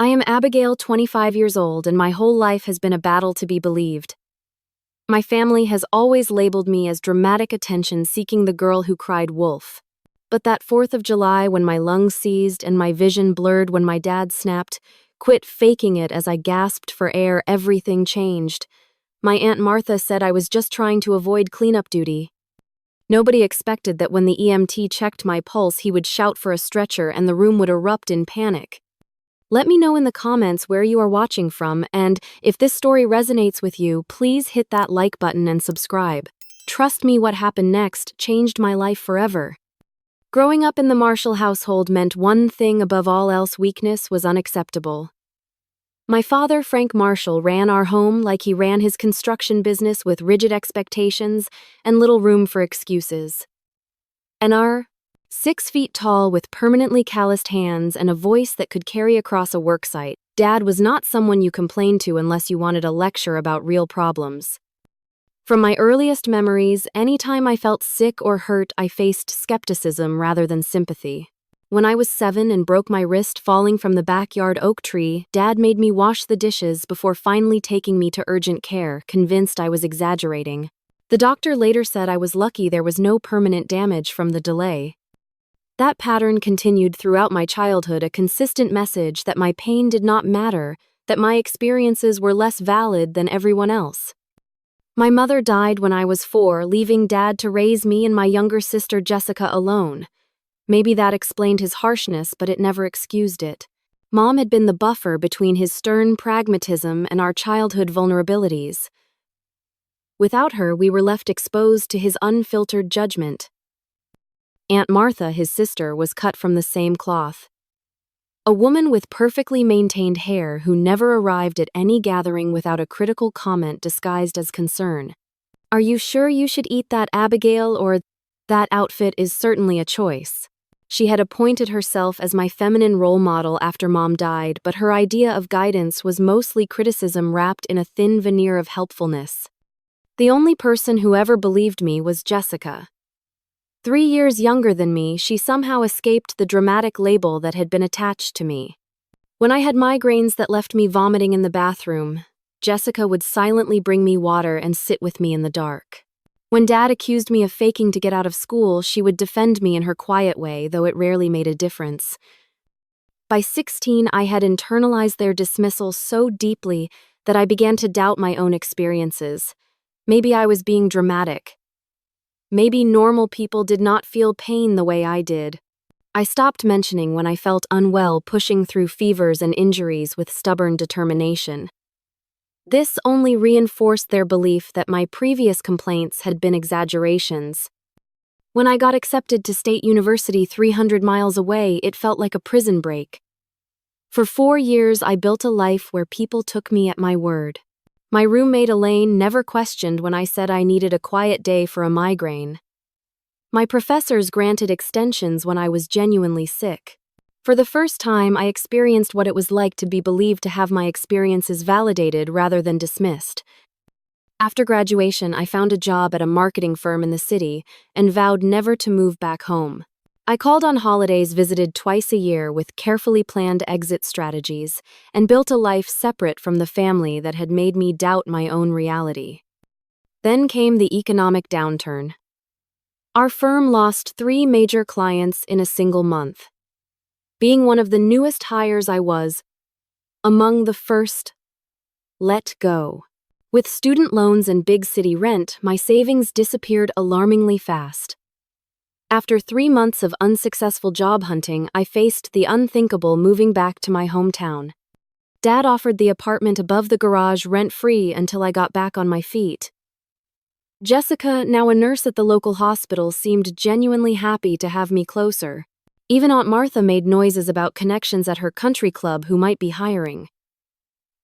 I am Abigail, 25 years old, and my whole life has been a battle to be believed. My family has always labeled me as dramatic attention-seeking the girl who cried wolf. But that 4th of July when my lungs seized and my vision blurred when my dad snapped, "Quit faking it," as I gasped for air, everything changed. My Aunt Martha said I was just trying to avoid cleanup duty. Nobody expected that when the EMT checked my pulse, he would shout for a stretcher and the room would erupt in panic. Let me know in the comments where you are watching from, and if this story resonates with you, please hit that like button and subscribe. Trust me, what happened next changed my life forever. Growing up in the Marshall household meant one thing above all else: weakness was unacceptable. My father, Frank Marshall, ran our home like he ran his construction business, with rigid expectations and little room for excuses. And our 6 feet tall, with permanently calloused hands and a voice that could carry across a worksite, Dad was not someone you complained to unless you wanted a lecture about real problems. From my earliest memories, anytime I felt sick or hurt, I faced skepticism rather than sympathy. When I was 7 and broke my wrist falling from the backyard oak tree, Dad made me wash the dishes before finally taking me to urgent care, convinced I was exaggerating. The doctor later said I was lucky there was no permanent damage from the delay. That pattern continued throughout my childhood, a consistent message that my pain did not matter, that my experiences were less valid than everyone else. My mother died when I was 4, leaving Dad to raise me and my younger sister Jessica alone. Maybe that explained his harshness, but it never excused it. Mom had been the buffer between his stern pragmatism and our childhood vulnerabilities. Without her, we were left exposed to his unfiltered judgment. Aunt Martha, his sister, was cut from the same cloth. A woman with perfectly maintained hair who never arrived at any gathering without a critical comment disguised as concern. "Are you sure you should eat that, Abigail?" or "That outfit is certainly a choice." She had appointed herself as my feminine role model after Mom died, but her idea of guidance was mostly criticism wrapped in a thin veneer of helpfulness. The only person who ever believed me was Jessica. 3 years younger than me, she somehow escaped the dramatic label that had been attached to me. When I had migraines that left me vomiting in the bathroom, Jessica would silently bring me water and sit with me in the dark. When Dad accused me of faking to get out of school, she would defend me in her quiet way, though it rarely made a difference. By 16, I had internalized their dismissal so deeply that I began to doubt my own experiences. Maybe I was being dramatic. Maybe normal people did not feel pain the way I did. I stopped mentioning when I felt unwell, pushing through fevers and injuries with stubborn determination. This only reinforced their belief that my previous complaints had been exaggerations. When I got accepted to State University 300 miles away, it felt like a prison break. For 4 years, I built a life where people took me at my word. My roommate Elaine never questioned when I said I needed a quiet day for a migraine. My professors granted extensions when I was genuinely sick. For the first time, I experienced what it was like to be believed to have my experiences validated rather than dismissed. After graduation, I found a job at a marketing firm in the city and vowed never to move back home. I called on holidays, visited twice a year with carefully planned exit strategies, and built a life separate from the family that had made me doubt my own reality. Then came the economic downturn. Our firm lost 3 major clients in a single month. Being one of the newest hires, I was among the first let go. With student loans and big city rent, my savings disappeared alarmingly fast. After 3 months of unsuccessful job hunting, I faced the unthinkable, moving back to my hometown. Dad offered the apartment above the garage rent-free until I got back on my feet. Jessica, now a nurse at the local hospital, seemed genuinely happy to have me closer. Even Aunt Martha made noises about connections at her country club who might be hiring.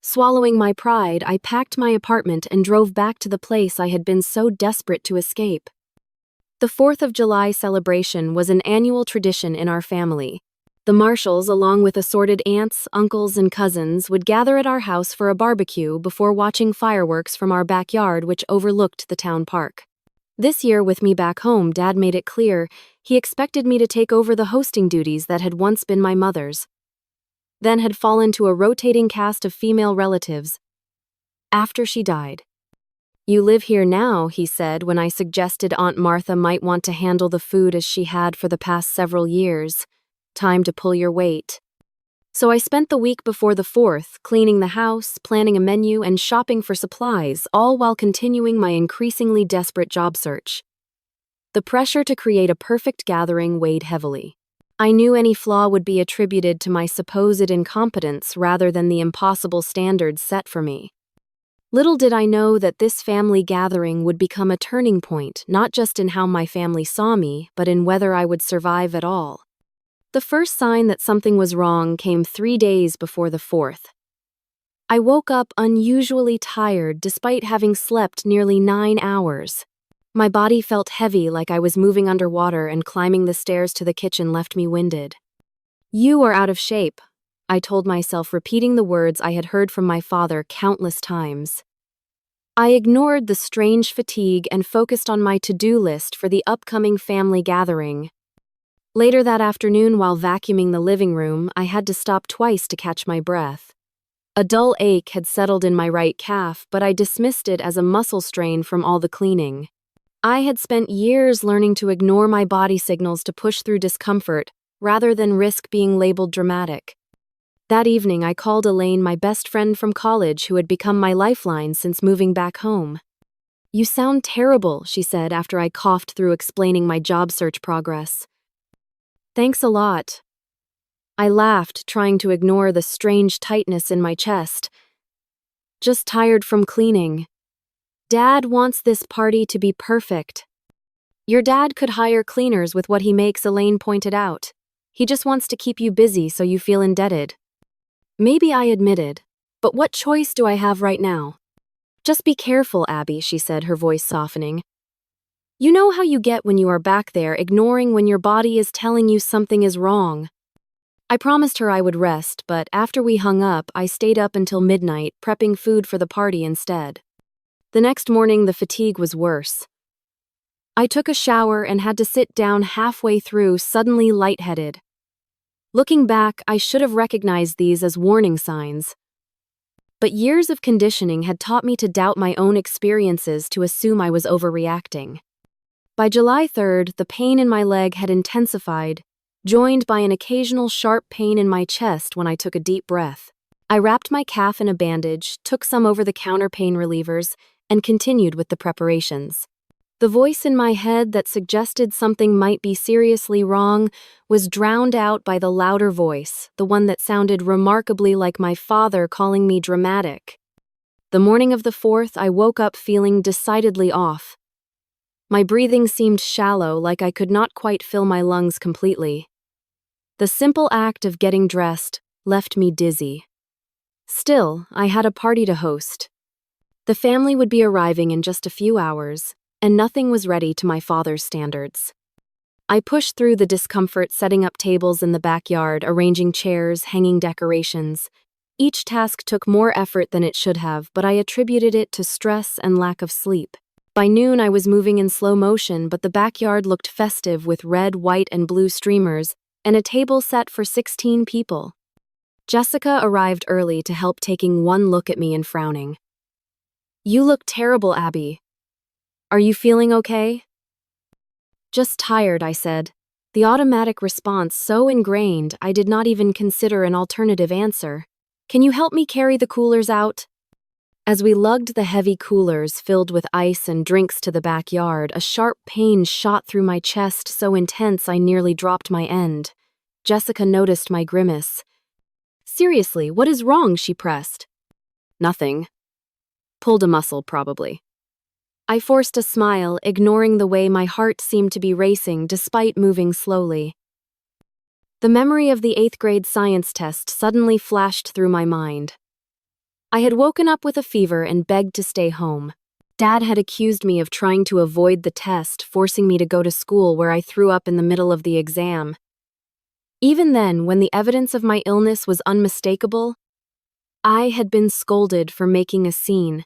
Swallowing my pride, I packed my apartment and drove back to the place I had been so desperate to escape. The 4th of July celebration was an annual tradition in our family. The Marshalls, along with assorted aunts, uncles, and cousins, would gather at our house for a barbecue before watching fireworks from our backyard, which overlooked the town park. This year, with me back home, Dad made it clear he expected me to take over the hosting duties that had once been my mother's. then had fallen to a rotating cast of female relatives after she died. "You live here now," he said when I suggested Aunt Martha might want to handle the food as she had for the past several years. "Time to pull your weight." So I spent the week before the 4th cleaning the house, planning a menu, and shopping for supplies, all while continuing my increasingly desperate job search. The pressure to create a perfect gathering weighed heavily. I knew any flaw would be attributed to my supposed incompetence rather than the impossible standards set for me. Little did I know that this family gathering would become a turning point, not just in how my family saw me, but in whether I would survive at all. The first sign that something was wrong came 3 days before the 4th. I woke up unusually tired despite having slept nearly 9 hours. My body felt heavy, like I was moving underwater, and climbing the stairs to the kitchen left me winded. "You are out of shape," I told myself, repeating the words I had heard from my father countless times. I ignored the strange fatigue and focused on my to-do list for the upcoming family gathering. Later that afternoon, while vacuuming the living room, I had to stop twice to catch my breath. A dull ache had settled in my right calf, but I dismissed it as a muscle strain from all the cleaning. I had spent years learning to ignore my body signals to push through discomfort, rather than risk being labeled dramatic. That evening, I called Elaine, my best friend from college who had become my lifeline since moving back home. "You sound terrible," she said after I coughed through explaining my job search progress. "Thanks a lot." I laughed, trying to ignore the strange tightness in my chest. "Just tired from cleaning. Dad wants this party to be perfect." "Your dad could hire cleaners with what he makes," Elaine pointed out. "He just wants to keep you busy so you feel indebted." Maybe, I admitted, but what choice do I have right now? "Just be careful, Abby," she said, her voice softening. "You know how you get when you are back there, ignoring when your body is telling you something is wrong." I promised her I would rest, but after we hung up, I stayed up until midnight, prepping food for the party instead. The next morning, the fatigue was worse. I took a shower and had to sit down halfway through, suddenly lightheaded. Looking back, I should have recognized these as warning signs. But years of conditioning had taught me to doubt my own experiences, to assume I was overreacting. By July 3rd, the pain in my leg had intensified, joined by an occasional sharp pain in my chest when I took a deep breath. I wrapped my calf in a bandage, took some over-the-counter pain relievers, and continued with the preparations. The voice in my head that suggested something might be seriously wrong was drowned out by the louder voice, the one that sounded remarkably like my father calling me dramatic. The morning of the 4th, I woke up feeling decidedly off. My breathing seemed shallow, like I could not quite fill my lungs completely. The simple act of getting dressed left me dizzy. Still, I had a party to host. The family would be arriving in just a few hours, and nothing was ready to my father's standards. I pushed through the discomfort, setting up tables in the backyard, arranging chairs, hanging decorations. Each task took more effort than it should have, but I attributed it to stress and lack of sleep. By noon, I was moving in slow motion, but the backyard looked festive with red, white, and blue streamers and a table set for 16 people. Jessica arrived early to help, taking one look at me and frowning. "You look terrible, Abby. Are you feeling okay?" "Just tired," I said, the automatic response so ingrained I did not even consider an alternative answer. "Can you help me carry the coolers out?" As we lugged the heavy coolers filled with ice and drinks to the backyard, a sharp pain shot through my chest, so intense I nearly dropped my end. Jessica noticed my grimace. "Seriously, what is wrong?" she pressed. "Nothing. Pulled a muscle, probably." I forced a smile, ignoring the way my heart seemed to be racing despite moving slowly. The memory of the 8th grade science test suddenly flashed through my mind. I had woken up with a fever and begged to stay home. Dad had accused me of trying to avoid the test, forcing me to go to school where I threw up in the middle of the exam. Even then, when the evidence of my illness was unmistakable, I had been scolded for making a scene.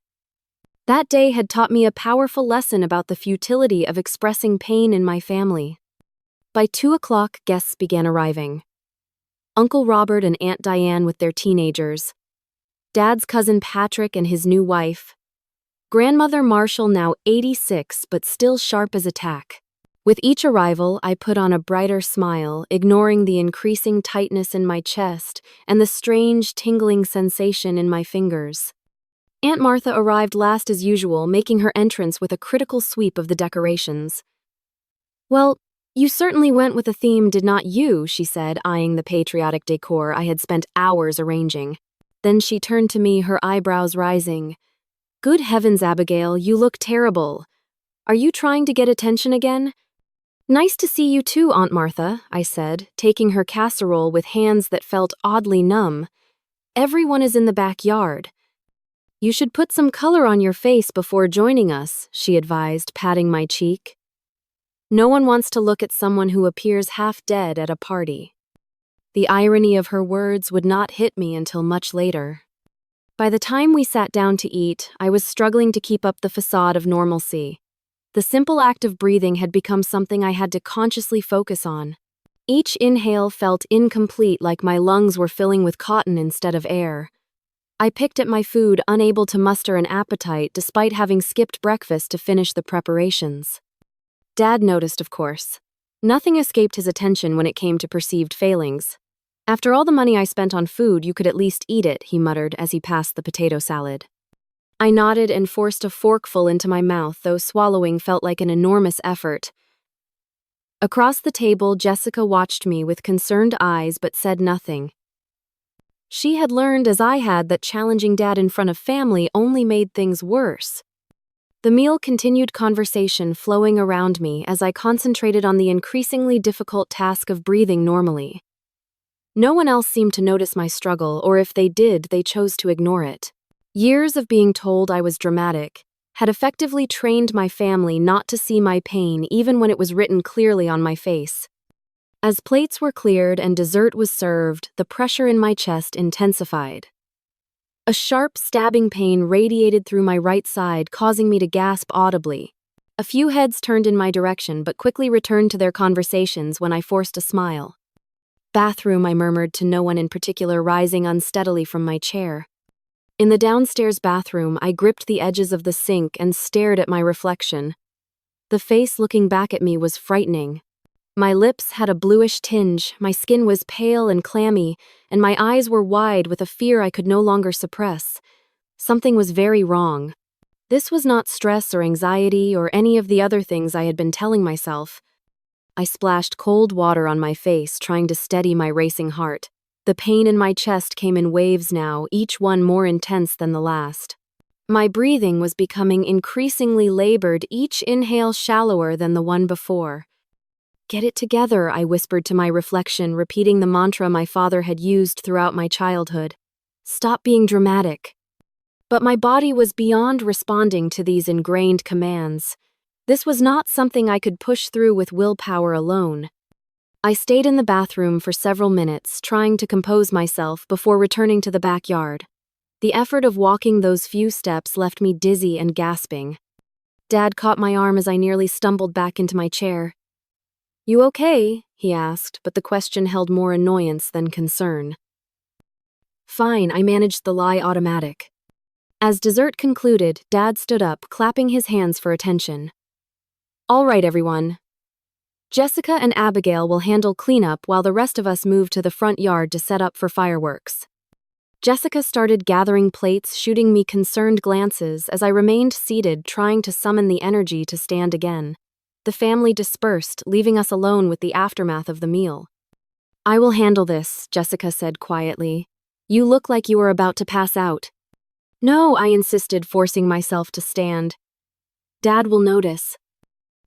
That day had taught me a powerful lesson about the futility of expressing pain in my family. By 2 o'clock, guests began arriving. Uncle Robert and Aunt Diane with their teenagers, Dad's cousin Patrick and his new wife, Grandmother Marshall, now 86 but still sharp as a tack. With each arrival, I put on a brighter smile, ignoring the increasing tightness in my chest and the strange tingling sensation in my fingers. Aunt Martha arrived last as usual, making her entrance with a critical sweep of the decorations. "Well, you certainly went with a theme, did not you?" she said, eyeing the patriotic decor I had spent hours arranging. Then she turned to me, her eyebrows rising. "Good heavens, Abigail, you look terrible. Are you trying to get attention again?" "Nice to see you too, Aunt Martha," I said, taking her casserole with hands that felt oddly numb. "Everyone is in the backyard." "You should put some color on your face before joining us," she advised, patting my cheek. No one wants to look at someone who appears half dead at a party. The irony of her words would not hit me until much later. By the time we sat down to eat, I was struggling to keep up the facade of normalcy. The simple act of breathing had become something I had to consciously focus on. Each inhale felt incomplete, like my lungs were filling with cotton instead of air. I picked at my food, unable to muster an appetite despite having skipped breakfast to finish the preparations. Dad noticed, of course. Nothing escaped his attention when it came to perceived failings. "After all the money I spent on food, you could at least eat it," he muttered as he passed the potato salad. I nodded and forced a forkful into my mouth, though swallowing felt like an enormous effort. Across the table, Jessica watched me with concerned eyes but said nothing. She had learned, as I had, that challenging Dad in front of family only made things worse. The meal continued, conversation flowing around me as I concentrated on the increasingly difficult task of breathing normally. No one else seemed to notice my struggle, or if they did, they chose to ignore it. Years of being told I was dramatic had effectively trained my family not to see my pain even when it was written clearly on my face. As plates were cleared and dessert was served, the pressure in my chest intensified. A sharp, stabbing pain radiated through my right side, causing me to gasp audibly. A few heads turned in my direction but quickly returned to their conversations when I forced a smile. "Bathroom," I murmured to no one in particular, rising unsteadily from my chair. In the downstairs bathroom, I gripped the edges of the sink and stared at my reflection. The face looking back at me was frightening. My lips had a bluish tinge, my skin was pale and clammy, and my eyes were wide with a fear I could no longer suppress. Something was very wrong. This was not stress or anxiety or any of the other things I had been telling myself. I splashed cold water on my face, trying to steady my racing heart. The pain in my chest came in waves now, each one more intense than the last. My breathing was becoming increasingly labored, each inhale shallower than the one before. "Get it together," I whispered to my reflection, repeating the mantra my father had used throughout my childhood. "Stop being dramatic." But my body was beyond responding to these ingrained commands. This was not something I could push through with willpower alone. I stayed in the bathroom for several minutes, trying to compose myself before returning to the backyard. The effort of walking those few steps left me dizzy and gasping. Dad caught my arm as I nearly stumbled back into my chair. "You okay?" he asked, but the question held more annoyance than concern. "Fine," I managed the lie automatic. As dessert concluded, Dad stood up, clapping his hands for attention. "All right, everyone. Jessica and Abigail will handle cleanup while the rest of us move to the front yard to set up for fireworks." Jessica started gathering plates, shooting me concerned glances as I remained seated, trying to summon the energy to stand again. The family dispersed, leaving us alone with the aftermath of the meal. "I will handle this," Jessica said quietly. "You look like you are about to pass out." "No," I insisted, forcing myself to stand. "Dad will notice."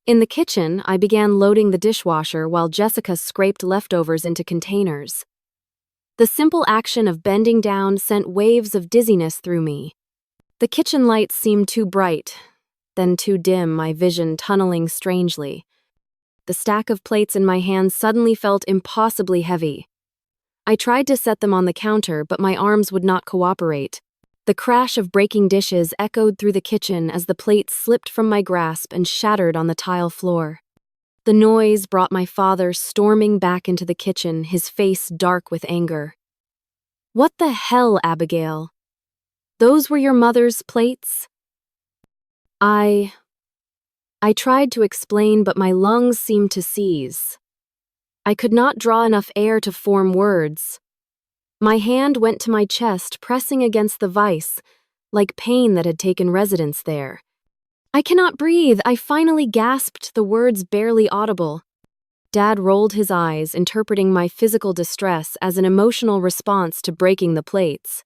In the kitchen, I began loading the dishwasher while Jessica scraped leftovers into containers. The simple action of bending down sent waves of dizziness through me. The kitchen lights seemed too bright, then too dim, my vision tunneling strangely. The stack of plates in my hands suddenly felt impossibly heavy. I tried to set them on the counter, but my arms would not cooperate. The crash of breaking dishes echoed through the kitchen as the plates slipped from my grasp and shattered on the tile floor. The noise brought my father storming back into the kitchen, his face dark with anger. "What the hell, Abigail? Those were your mother's plates?" I tried to explain, but my lungs seemed to seize. I could not draw enough air to form words. My hand went to my chest, pressing against the vise, like pain that had taken residence there. "I cannot breathe," I finally gasped, the words barely audible. Dad rolled his eyes, interpreting my physical distress as an emotional response to breaking the plates.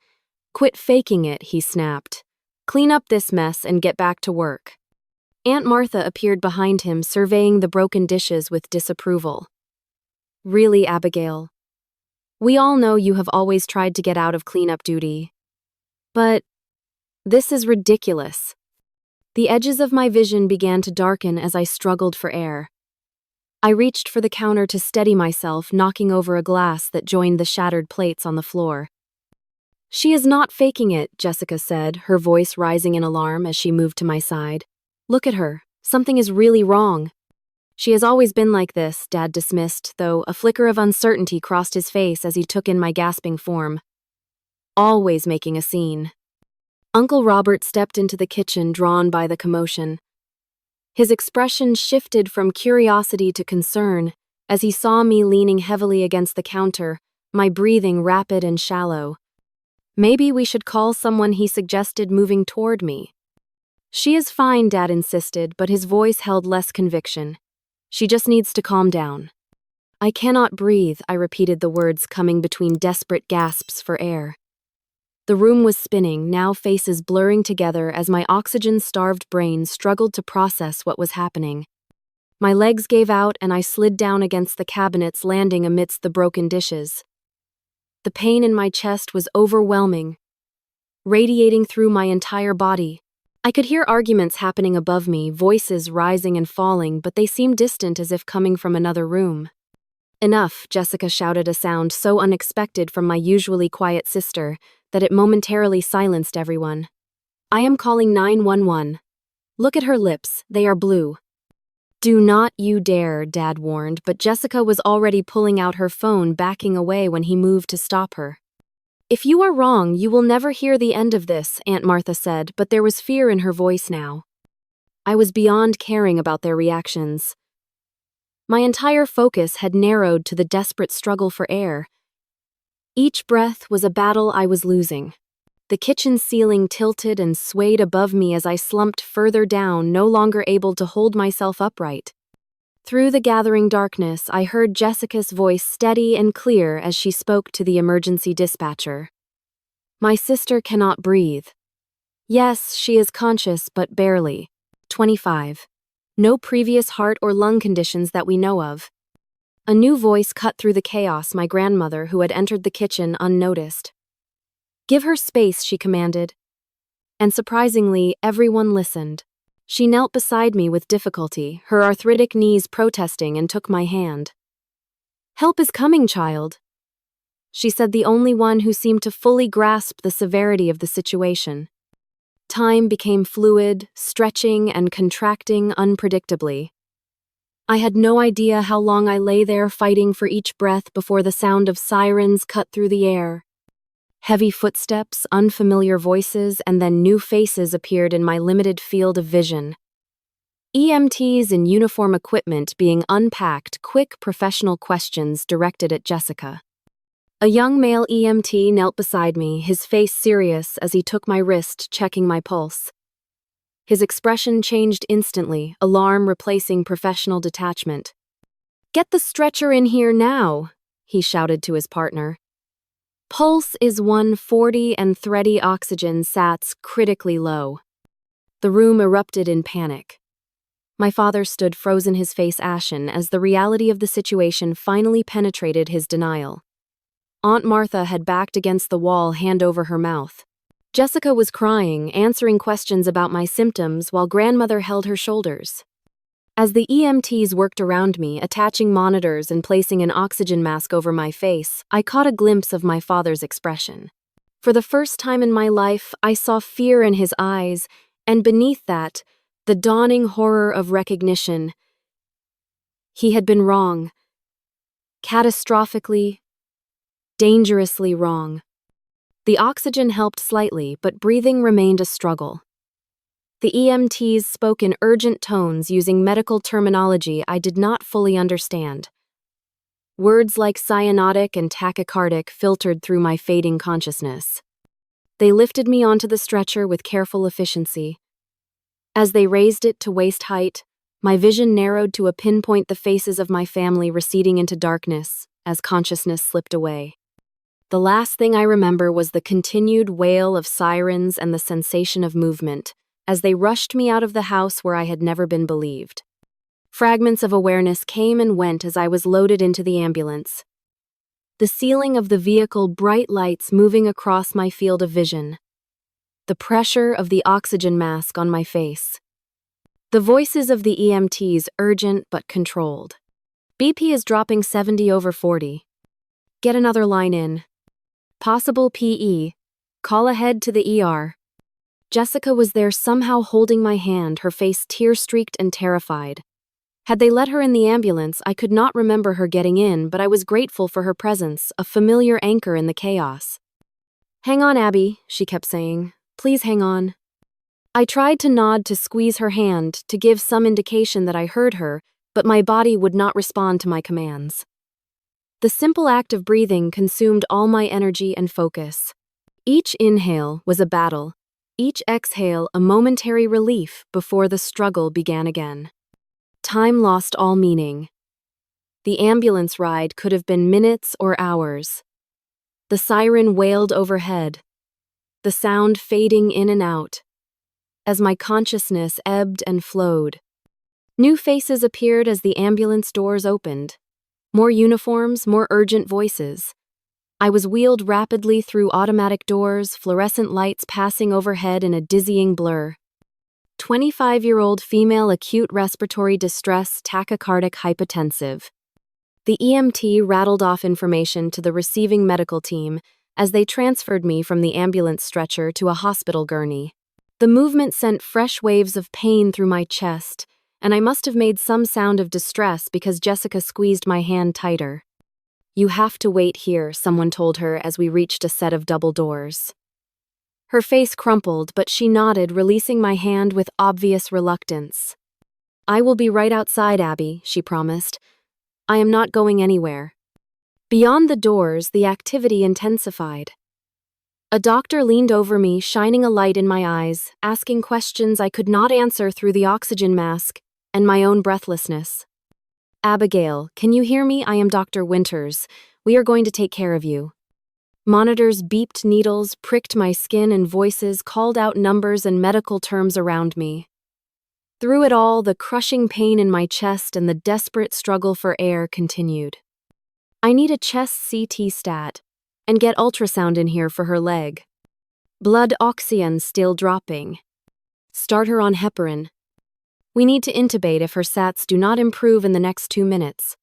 "Quit faking it," he snapped. "Clean up this mess and get back to work." Aunt Martha appeared behind him, surveying the broken dishes with disapproval. "Really, Abigail? We all know you have always tried to get out of cleanup duty. But this is ridiculous." The edges of my vision began to darken as I struggled for air. I reached for the counter to steady myself, knocking over a glass that joined the shattered plates on the floor. "She is not faking it," Jessica said, her voice rising in alarm as she moved to my side. "Look at her. Something is really wrong." "She has always been like this," Dad dismissed, though a flicker of uncertainty crossed his face as he took in my gasping form. "Always making a scene." Uncle Robert stepped into the kitchen, drawn by the commotion. His expression shifted from curiosity to concern as he saw me leaning heavily against the counter, my breathing rapid and shallow. "Maybe we should call someone," he suggested, moving toward me. "She is fine," Dad insisted, but his voice held less conviction. "She just needs to calm down." "I cannot breathe," I repeated, the words coming between desperate gasps for air. The room was spinning, now faces blurring together as my oxygen-starved brain struggled to process what was happening. My legs gave out and I slid down against the cabinets, landing amidst the broken dishes. The pain in my chest was overwhelming, radiating through my entire body. I could hear arguments happening above me, voices rising and falling, but they seemed distant, as if coming from another room. "Enough," Jessica shouted, a sound so unexpected from my usually quiet sister that it momentarily silenced everyone. "I am calling 911. Look at her lips, they are blue." "Do not you dare," Dad warned, but Jessica was already pulling out her phone, backing away when he moved to stop her. "If you are wrong, you will never hear the end of this," Aunt Martha said, but there was fear in her voice now. I was beyond caring about their reactions. My entire focus had narrowed to the desperate struggle for air. Each breath was a battle I was losing. The kitchen ceiling tilted and swayed above me as I slumped further down, no longer able to hold myself upright. Through the gathering darkness, I heard Jessica's voice steady and clear as she spoke to the emergency dispatcher. "My sister cannot breathe. Yes, she is conscious, but barely. 25. No previous heart or lung conditions that we know of." A new voice cut through the chaos, my grandmother, who had entered the kitchen unnoticed. "Give her space," she commanded. And surprisingly, everyone listened. She knelt beside me with difficulty, her arthritic knees protesting, and took my hand. "Help is coming, child," she said, the only one who seemed to fully grasp the severity of the situation. Time became fluid, stretching and contracting unpredictably. I had no idea how long I lay there, fighting for each breath, before the sound of sirens cut through the air. Heavy footsteps, unfamiliar voices, and then new faces appeared in my limited field of vision. EMTs in uniform equipment being unpacked, quick professional questions directed at Jessica. A young male EMT knelt beside me, his face serious as he took my wrist, checking my pulse. His expression changed instantly, alarm replacing professional detachment. "Get the stretcher in here now," he shouted to his partner. Pulse is 140 and thready oxygen sats critically low. The room erupted in panic. My father stood frozen, his face ashen, as the reality of the situation finally penetrated his denial. Aunt Martha had backed against the wall, hand over her mouth. Jessica was crying, answering questions about my symptoms, while grandmother held her shoulders. As the EMTs worked around me, attaching monitors and placing an oxygen mask over my face, I caught a glimpse of my father's expression. For the first time in my life, I saw fear in his eyes, and beneath that, the dawning horror of recognition. He had been wrong. Catastrophically, dangerously wrong. The oxygen helped slightly, but breathing remained a struggle. The EMTs spoke in urgent tones using medical terminology I did not fully understand. Words like cyanotic and tachycardic filtered through my fading consciousness. They lifted me onto the stretcher with careful efficiency. As they raised it to waist height, my vision narrowed to pinpoint the faces of my family receding into darkness as consciousness slipped away. The last thing I remember was the continued wail of sirens and the sensation of movement as they rushed me out of the house where I had never been believed. Fragments of awareness came and went as I was loaded into the ambulance. The ceiling of the vehicle, bright lights moving across my field of vision. The pressure of the oxygen mask on my face. The voices of the EMTs, urgent but controlled. BP is dropping 70/40. Get another line in. Possible PE. Call ahead to the ER. Jessica was there somehow holding my hand, her face tear-streaked and terrified. Had they let her in the ambulance, I could not remember her getting in, but I was grateful for her presence, a familiar anchor in the chaos. "Hang on, Abby," she kept saying. "Please hang on." I tried to nod to squeeze her hand, to give some indication that I heard her, but my body would not respond to my commands. The simple act of breathing consumed all my energy and focus. Each inhale was a battle, each exhale a momentary relief before the struggle began again. Time lost all meaning. The ambulance ride could have been minutes or hours. The siren wailed overhead, the sound fading in and out. As my consciousness ebbed and flowed, new faces appeared as the ambulance doors opened. More uniforms, more urgent voices. I was wheeled rapidly through automatic doors, fluorescent lights passing overhead in a dizzying blur. 25-year-old female acute respiratory distress, tachycardic hypotensive. The EMT rattled off information to the receiving medical team as they transferred me from the ambulance stretcher to a hospital gurney. The movement sent fresh waves of pain through my chest, and I must have made some sound of distress because Jessica squeezed my hand tighter. "You have to wait here," someone told her as we reached a set of double doors. Her face crumpled, but she nodded, releasing my hand with obvious reluctance. "I will be right outside, Abby," she promised. "I am not going anywhere." Beyond the doors, the activity intensified. A doctor leaned over me, shining a light in my eyes, asking questions I could not answer through the oxygen mask and my own breathlessness. "Abigail, can you hear me? I am Dr. Winters. We are going to take care of you." Monitors beeped, needles pricked my skin, and voices called out numbers and medical terms around me. Through it all, the crushing pain in my chest and the desperate struggle for air continued. "I need a chest CT stat, and get ultrasound in here for her leg. Blood oxygen still dropping. Start her on heparin. We need to intubate if her SATs do not improve in the next 2 minutes."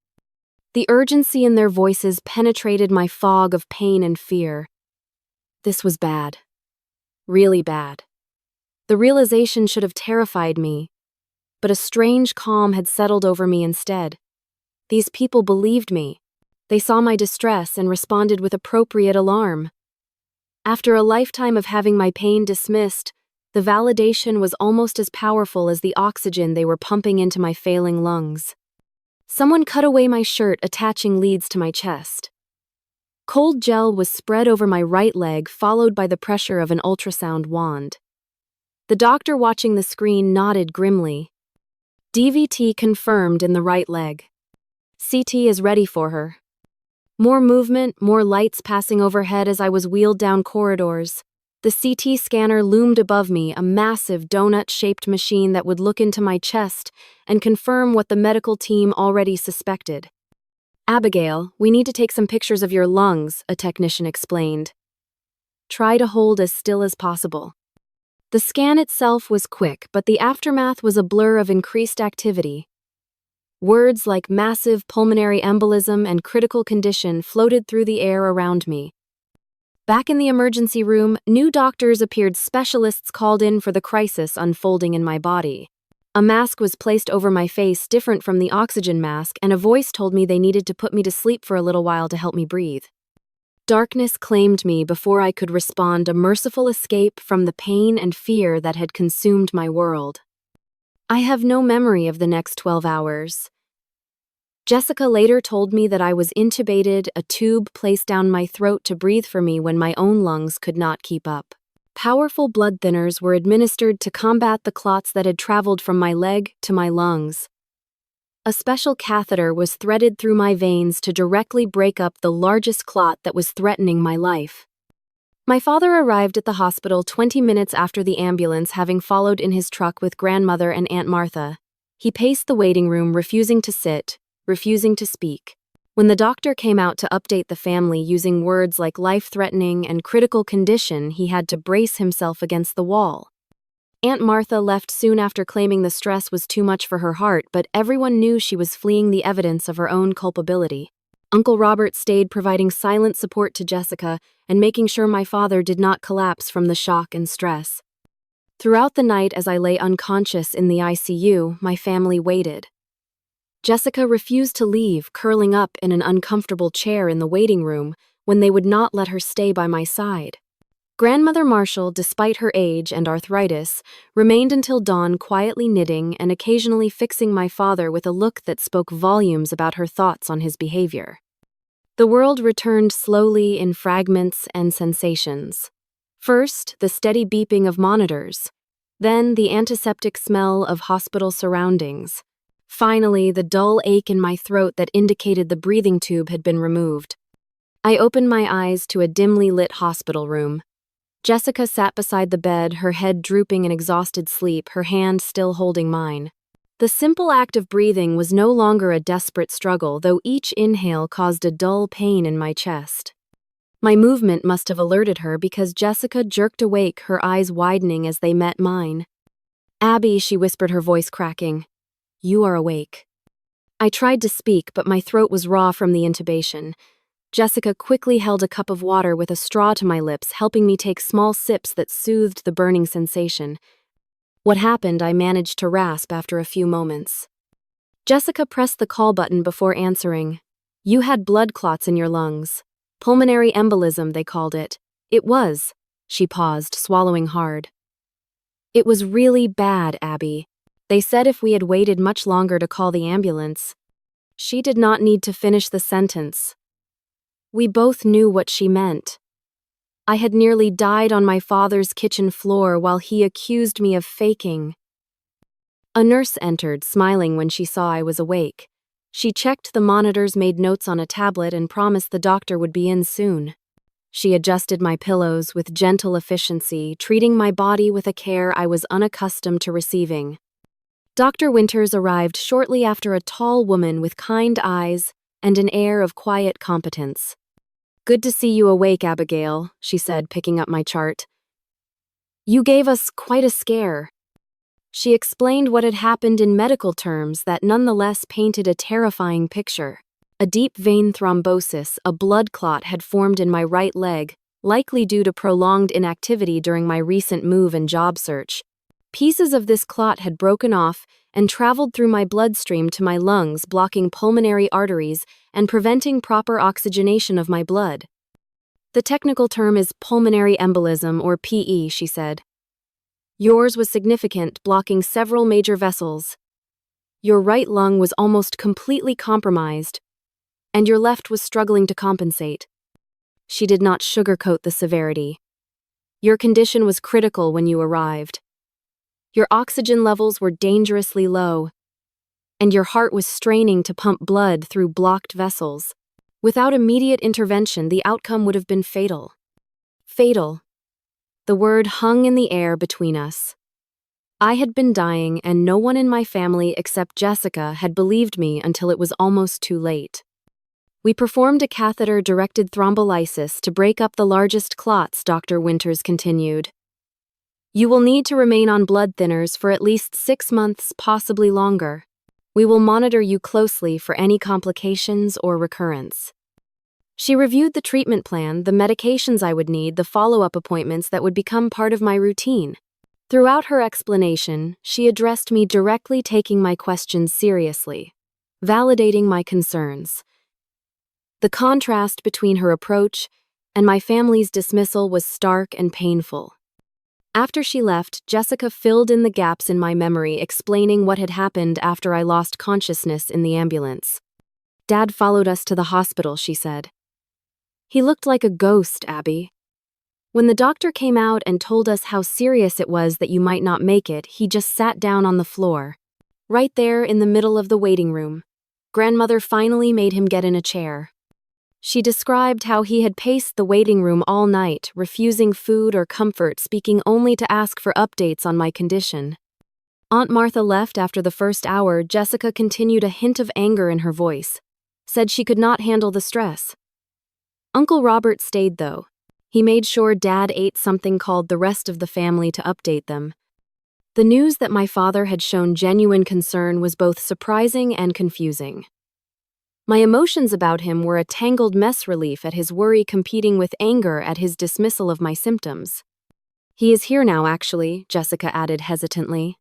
The urgency in their voices penetrated my fog of pain and fear. This was bad. Really bad. The realization should have terrified me, but a strange calm had settled over me instead. These people believed me. They saw my distress and responded with appropriate alarm. After a lifetime of having my pain dismissed, the validation was almost as powerful as the oxygen they were pumping into my failing lungs. Someone cut away my shirt, attaching leads to my chest. Cold gel was spread over my right leg, followed by the pressure of an ultrasound wand. The doctor watching the screen nodded grimly. "DVT confirmed in the right leg. CT is ready for her." More movement, more lights passing overhead as I was wheeled down corridors. The CT scanner loomed above me, a massive donut-shaped machine that would look into my chest and confirm what the medical team already suspected. "Abigail, we need to take some pictures of your lungs," a technician explained. "Try to hold as still as possible." The scan itself was quick, but the aftermath was a blur of increased activity. Words like massive pulmonary embolism and critical condition floated through the air around me. Back in the emergency room, new doctors appeared, specialists called in for the crisis unfolding in my body. A mask was placed over my face different from the oxygen mask, and a voice told me they needed to put me to sleep for a little while to help me breathe. Darkness claimed me before I could respond, a merciful escape from the pain and fear that had consumed my world. I have no memory of the next 12 hours. Jessica later told me that I was intubated, a tube placed down my throat to breathe for me when my own lungs could not keep up. Powerful blood thinners were administered to combat the clots that had traveled from my leg to my lungs. A special catheter was threaded through my veins to directly break up the largest clot that was threatening my life. My father arrived at the hospital 20 minutes after the ambulance, having followed in his truck with grandmother and Aunt Martha. He paced the waiting room, refusing to sit, refusing to speak. When the doctor came out to update the family using words like life-threatening and critical condition, he had to brace himself against the wall. Aunt Martha left soon after, claiming the stress was too much for her heart, but everyone knew she was fleeing the evidence of her own culpability. Uncle Robert stayed, providing silent support to Jessica and making sure my father did not collapse from the shock and stress. Throughout the night, as I lay unconscious in the ICU, my family waited. Jessica refused to leave, curling up in an uncomfortable chair in the waiting room when they would not let her stay by my side. Grandmother Marshall, despite her age and arthritis, remained until dawn, quietly knitting and occasionally fixing my father with a look that spoke volumes about her thoughts on his behavior. The world returned slowly in fragments and sensations. First, the steady beeping of monitors, then the antiseptic smell of hospital surroundings. Finally, the dull ache in my throat that indicated the breathing tube had been removed. I opened my eyes to a dimly lit hospital room. Jessica sat beside the bed, her head drooping in exhausted sleep, her hand still holding mine. The simple act of breathing was no longer a desperate struggle, though each inhale caused a dull pain in my chest. My movement must have alerted her, because Jessica jerked awake, her eyes widening as they met mine. "Abby," she whispered, her voice cracking. "You are awake." I tried to speak, but my throat was raw from the intubation. Jessica quickly held a cup of water with a straw to my lips, helping me take small sips that soothed the burning sensation. "What happened?" I managed to rasp after a few moments. Jessica pressed the call button before answering. "You had blood clots in your lungs. Pulmonary embolism, they called it." "It was." She paused, swallowing hard. "It was really bad, Abby. They said if we had waited much longer to call the ambulance." She did not need to finish the sentence. We both knew what she meant. I had nearly died on my father's kitchen floor while he accused me of faking. A nurse entered, smiling when she saw I was awake. She checked the monitors, made notes on a tablet, and promised the doctor would be in soon. She adjusted my pillows with gentle efficiency, treating my body with a care I was unaccustomed to receiving. Dr. Winters arrived shortly after, a tall woman with kind eyes and an air of quiet competence. "Good to see you awake, Abigail," she said, picking up my chart. "You gave us quite a scare." She explained what had happened in medical terms that nonetheless painted a terrifying picture. A deep vein thrombosis, a blood clot, had formed in my right leg, likely due to prolonged inactivity during my recent move and job search. Pieces of this clot had broken off and traveled through my bloodstream to my lungs, blocking pulmonary arteries and preventing proper oxygenation of my blood. "The technical term is pulmonary embolism, or PE," she said. "Yours was significant, blocking several major vessels. Your right lung was almost completely compromised, and your left was struggling to compensate." She did not sugarcoat the severity. "Your condition was critical when you arrived. Your oxygen levels were dangerously low, and your heart was straining to pump blood through blocked vessels. Without immediate intervention, the outcome would have been fatal." Fatal. The word hung in the air between us. I had been dying, and no one in my family except Jessica had believed me until it was almost too late. "We performed a catheter-directed thrombolysis to break up the largest clots," Dr. Winters continued. "You will need to remain on blood thinners for at least 6 months, possibly longer. We will monitor you closely for any complications or recurrence." She reviewed the treatment plan, the medications I would need, the follow-up appointments that would become part of my routine. Throughout her explanation, she addressed me directly, taking my questions seriously, validating my concerns. The contrast between her approach and my family's dismissal was stark and painful. After she left, Jessica filled in the gaps in my memory, explaining what had happened after I lost consciousness in the ambulance. "Dad followed us to the hospital," she said. "He looked like a ghost, Abby. When the doctor came out and told us how serious it was that you might not make it, he just sat down on the floor, right there in the middle of the waiting room. Grandmother finally made him get in a chair." She described how he had paced the waiting room all night, refusing food or comfort, speaking only to ask for updates on my condition. Aunt Martha left after the first hour. Jessica continued, a hint of anger in her voice, said she could not handle the stress. Uncle Robert stayed, though. He made sure Dad ate something called the rest of the family to update them. The news that my father had shown genuine concern was both surprising and confusing. My emotions about him were a tangled mess, relief at his worry competing with anger at his dismissal of my symptoms. "He is here now, actually," Jessica added hesitantly.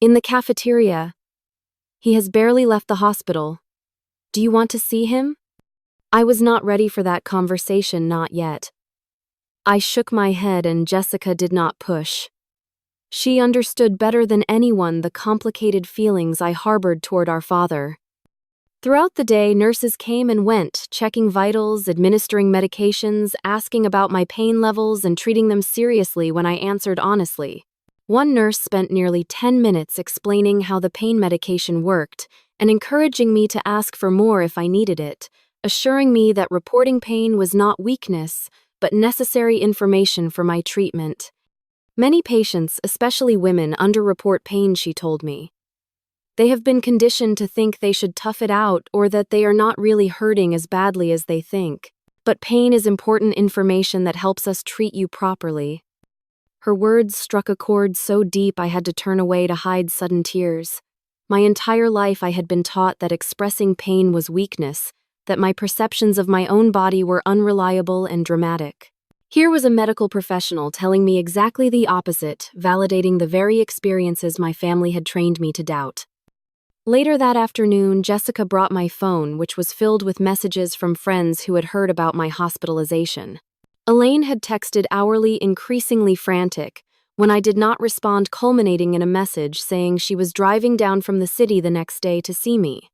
"In the cafeteria. He has barely left the hospital. Do you want to see him?" I was not ready for that conversation, not yet. I shook my head and Jessica did not push. She understood better than anyone the complicated feelings I harbored toward our father. Throughout the day, nurses came and went, checking vitals, administering medications, asking about my pain levels, and treating them seriously when I answered honestly. One nurse spent nearly 10 minutes explaining how the pain medication worked and encouraging me to ask for more if I needed it, assuring me that reporting pain was not weakness, but necessary information for my treatment. Many patients, especially women, underreport pain, she told me. They have been conditioned to think they should tough it out or that they are not really hurting as badly as they think. But pain is important information that helps us treat you properly. Her words struck a chord so deep I had to turn away to hide sudden tears. My entire life I had been taught that expressing pain was weakness, that my perceptions of my own body were unreliable and dramatic. Here was a medical professional telling me exactly the opposite, validating the very experiences my family had trained me to doubt. Later that afternoon, Jessica brought my phone, which was filled with messages from friends who had heard about my hospitalization. Elaine had texted hourly, increasingly frantic, when I did not respond, culminating in a message saying she was driving down from the city the next day to see me.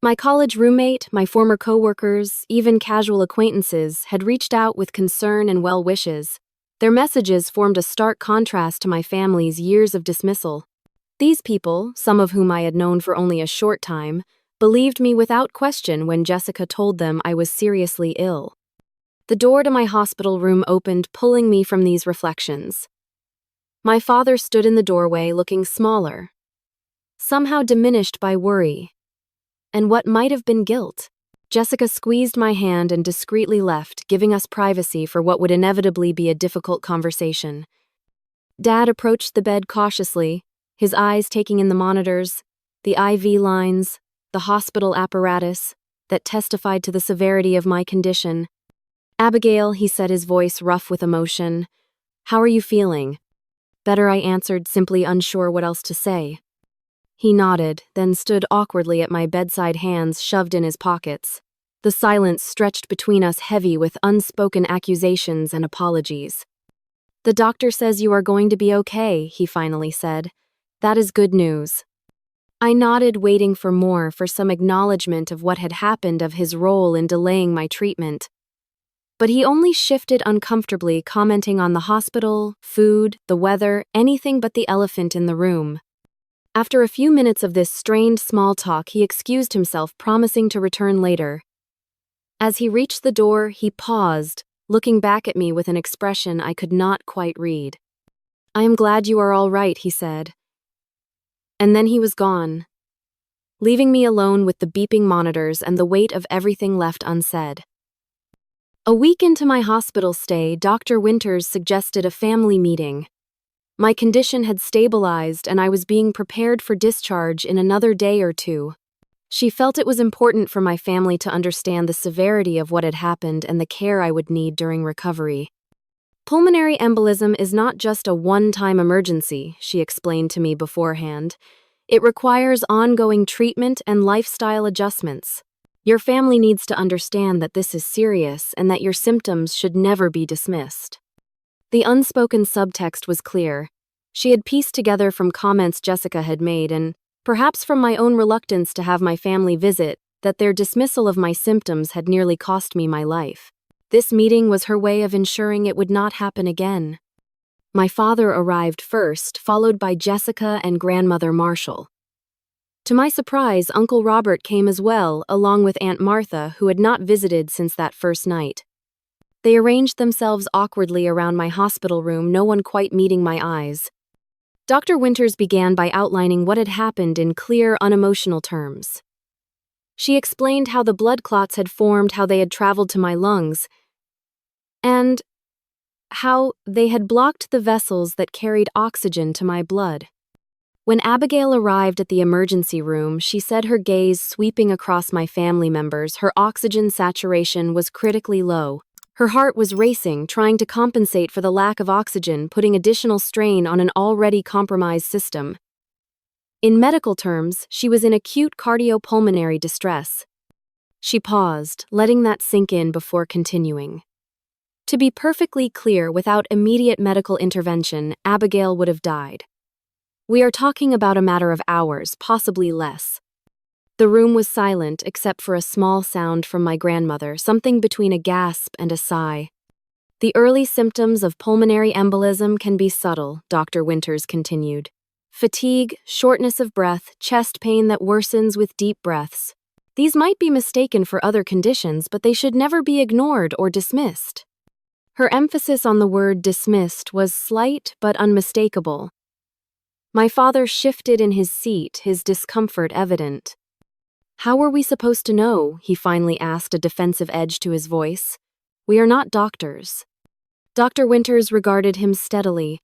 My college roommate, my former coworkers, even casual acquaintances had reached out with concern and well wishes. Their messages formed a stark contrast to my family's years of dismissal. These people, some of whom I had known for only a short time, believed me without question when Jessica told them I was seriously ill. The door to my hospital room opened, pulling me from these reflections. My father stood in the doorway, looking smaller, somehow diminished by worry, and what might have been guilt. Jessica squeezed my hand and discreetly left, giving us privacy for what would inevitably be a difficult conversation. Dad approached the bed cautiously, his eyes taking in the monitors, the IV lines, the hospital apparatus that testified to the severity of my condition. "Abigail," he said, his voice rough with emotion, "how are you feeling?" "Better," I answered, simply unsure what else to say. He nodded, then stood awkwardly at my bedside, hands shoved in his pockets. The silence stretched between us, heavy with unspoken accusations and apologies. "The doctor says you are going to be okay," he finally said. "That is good news." I nodded, waiting for more, for some acknowledgement of what had happened, of his role in delaying my treatment. But he only shifted uncomfortably, commenting on the hospital, food, the weather, anything but the elephant in the room. After a few minutes of this strained small talk, he excused himself, promising to return later. As he reached the door, he paused, looking back at me with an expression I could not quite read. "I am glad you are all right," he said. And then he was gone, leaving me alone with the beeping monitors and the weight of everything left unsaid. A week into my hospital stay, Dr. Winters suggested a family meeting. My condition had stabilized and I was being prepared for discharge in another day or two. She felt it was important for my family to understand the severity of what had happened and the care I would need during recovery. Pulmonary embolism is not just a one-time emergency, she explained to me beforehand. It requires ongoing treatment and lifestyle adjustments. Your family needs to understand that this is serious and that your symptoms should never be dismissed. The unspoken subtext was clear. She had pieced together from comments Jessica had made and, perhaps from my own reluctance to have my family visit, that their dismissal of my symptoms had nearly cost me my life. This meeting was her way of ensuring it would not happen again. My father arrived first, followed by Jessica and grandmother Marshall. To my surprise, Uncle Robert came as well, along with Aunt Martha, who had not visited since that first night. They arranged themselves awkwardly around my hospital room, no one quite meeting my eyes. Dr. Winters began by outlining what had happened in clear, unemotional terms. She explained how the blood clots had formed, how they had traveled to my lungs, and how they had blocked the vessels that carried oxygen to my blood. When Abigail arrived at the emergency room, she said, her gaze sweeping across my family members, her oxygen saturation was critically low. Her heart was racing, trying to compensate for the lack of oxygen, putting additional strain on an already compromised system. In medical terms, she was in acute cardiopulmonary distress. She paused, letting that sink in before continuing. To be perfectly clear, without immediate medical intervention, Abigail would have died. We are talking about a matter of hours, possibly less. The room was silent except for a small sound from my grandmother, something between a gasp and a sigh. The early symptoms of pulmonary embolism can be subtle, Dr. Winters continued. Fatigue, shortness of breath, chest pain that worsens with deep breaths. These might be mistaken for other conditions, but they should never be ignored or dismissed. Her emphasis on the word dismissed was slight but unmistakable. My father shifted in his seat, his discomfort evident. How were we supposed to know? He finally asked, a defensive edge to his voice. We are not doctors. Dr. Winters regarded him steadily.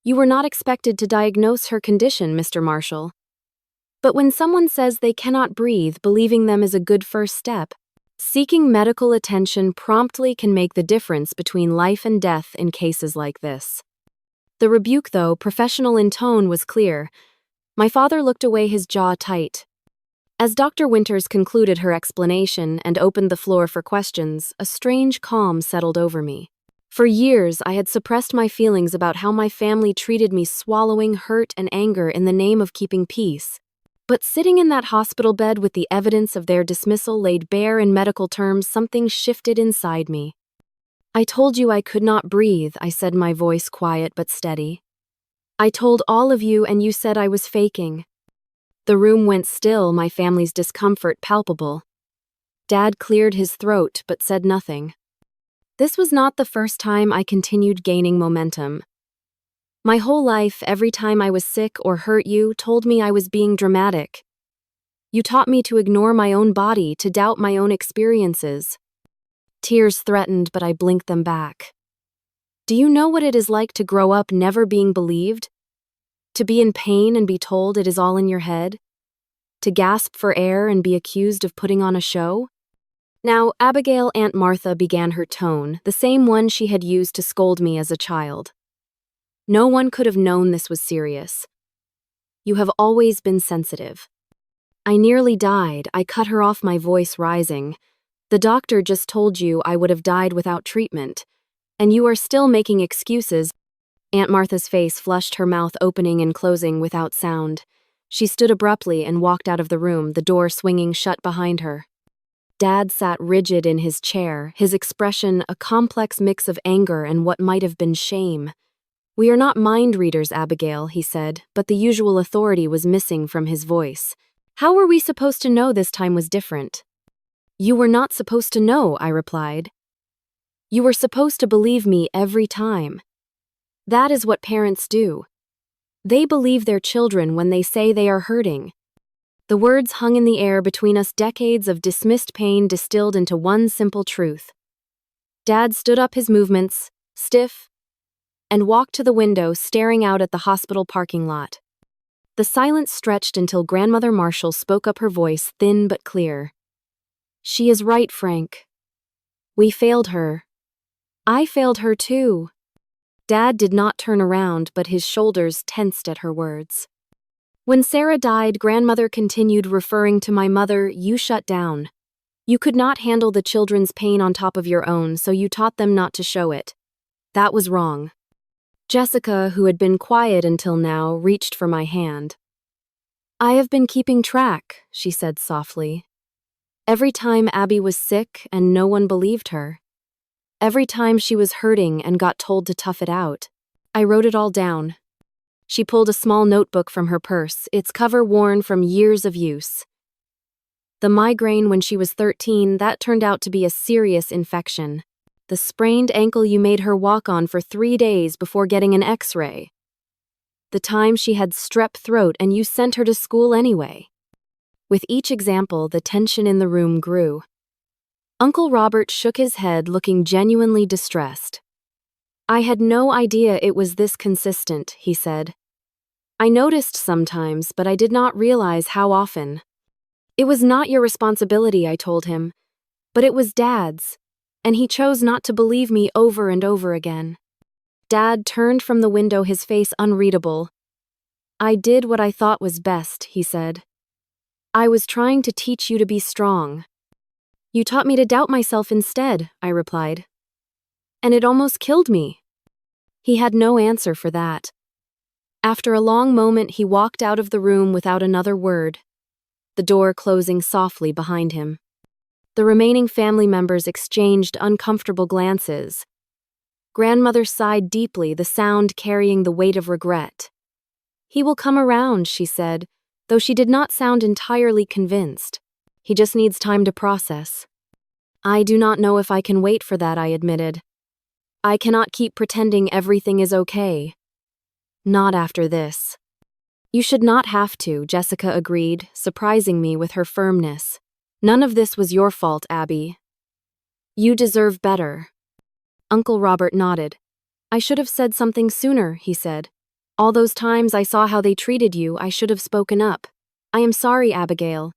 You were not expected to diagnose her condition, Mr. Marshall. But when someone says they cannot breathe, believing them is a good first step. Seeking medical attention promptly can make the difference between life and death in cases like this. The rebuke, though professional in tone, was clear. My father looked away, his jaw tight. As Dr. Winters concluded her explanation and opened the floor for questions, a strange calm settled over me. For years, I had suppressed my feelings about how my family treated me, swallowing hurt and anger in the name of keeping peace. But sitting in that hospital bed with the evidence of their dismissal laid bare in medical terms, something shifted inside me. I told you I could not breathe, I said, my voice quiet but steady. I told all of you and you said I was faking. The room went still, my family's discomfort palpable. Dad cleared his throat but said nothing. This was not the first time I continued gaining momentum. My whole life, every time I was sick or hurt, you told me I was being dramatic. You taught me to ignore my own body, to doubt my own experiences. Tears threatened, but I blinked them back. Do you know what it is like to grow up never being believed? To be in pain and be told it is all in your head? To gasp for air and be accused of putting on a show? Now, Abigail, Aunt Martha, began her tone, the same one she had used to scold me as a child. No one could have known this was serious. You have always been sensitive. I nearly died, I cut her off, my voice rising. The doctor just told you I would have died without treatment, and you are still making excuses. Aunt Martha's face flushed, her mouth opening and closing without sound. She stood abruptly and walked out of the room, the door swinging shut behind her. Dad sat rigid in his chair, his expression a complex mix of anger and what might have been shame. We are not mind readers, Abigail, he said, but the usual authority was missing from his voice. How were we supposed to know this time was different? You were not supposed to know, I replied. You were supposed to believe me every time. That is what parents do. They believe their children when they say they are hurting. The words hung in the air between us, decades of dismissed pain distilled into one simple truth. Dad stood up, his movements stiff, and walked to the window, staring out at the hospital parking lot. The silence stretched until Grandmother Marshall spoke up, her voice thin but clear. She is right, Frank. We failed her. I failed her too. Dad did not turn around, but his shoulders tensed at her words. When Sarah died, grandmother continued, referring to my mother. You shut down. You could not handle the children's pain on top of your own, so you taught them not to show it. That was wrong. Jessica, who had been quiet until now, reached for my hand. I have been keeping track, she said softly. Every time Abby was sick and no one believed her. Every time she was hurting and got told to tough it out. I wrote it all down. She pulled a small notebook from her purse, its cover worn from years of use. The migraine when she was 13, that turned out to be a serious infection. The sprained ankle you made her walk on for 3 days before getting an X-ray. The time she had strep throat and you sent her to school anyway. With each example, the tension in the room grew. Uncle Robert shook his head, looking genuinely distressed. I had no idea it was this consistent, he said. I noticed sometimes, but I did not realize how often. It was not your responsibility, I told him, but it was Dad's, and he chose not to believe me over and over again. Dad turned from the window, his face unreadable. I did what I thought was best, he said. I was trying to teach you to be strong. You taught me to doubt myself instead, I replied. And it almost killed me. He had no answer for that. After a long moment, he walked out of the room without another word, the door closing softly behind him. The remaining family members exchanged uncomfortable glances. Grandmother sighed deeply, the sound carrying the weight of regret. He will come around, she said, though she did not sound entirely convinced. He just needs time to process. I do not know if I can wait for that, I admitted. I cannot keep pretending everything is okay. Not after this. You should not have to, Jessica agreed, surprising me with her firmness. None of this was your fault, Abby. You deserve better. Uncle Robert nodded. I should have said something sooner, he said. All those times I saw how they treated you, I should have spoken up. I am sorry, Abigail.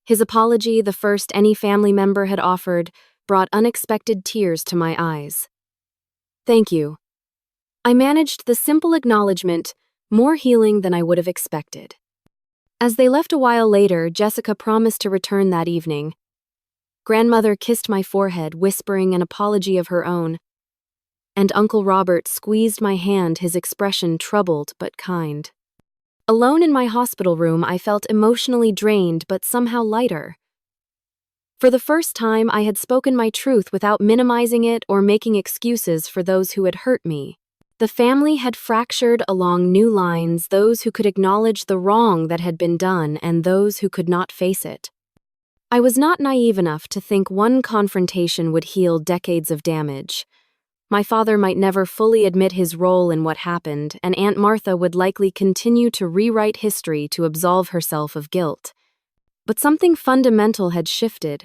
His apology, the first any family member had offered, brought unexpected tears to my eyes. Thank you. I managed the simple acknowledgement, more healing than I would have expected. As they left a while later, Jessica promised to return that evening. Grandmother kissed my forehead, whispering an apology of her own, and Uncle Robert squeezed my hand, his expression troubled but kind. Alone in my hospital room, I felt emotionally drained but somehow lighter. For the first time, I had spoken my truth without minimizing it or making excuses for those who had hurt me. The family had fractured along new lines, those who could acknowledge the wrong that had been done and those who could not face it. I was not naive enough to think one confrontation would heal decades of damage. My father might never fully admit his role in what happened, and Aunt Martha would likely continue to rewrite history to absolve herself of guilt. But something fundamental had shifted.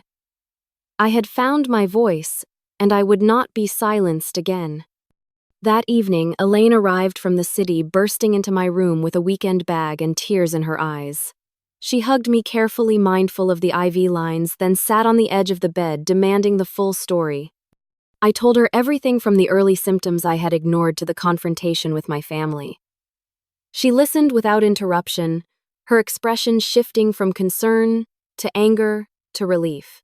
I had found my voice, and I would not be silenced again. That evening, Elaine arrived from the city, bursting into my room with a weekend bag and tears in her eyes. She hugged me carefully, mindful of the IV lines, then sat on the edge of the bed, demanding the full story. I told her everything from the early symptoms I had ignored to the confrontation with my family. She listened without interruption, her expression shifting from concern to anger to relief.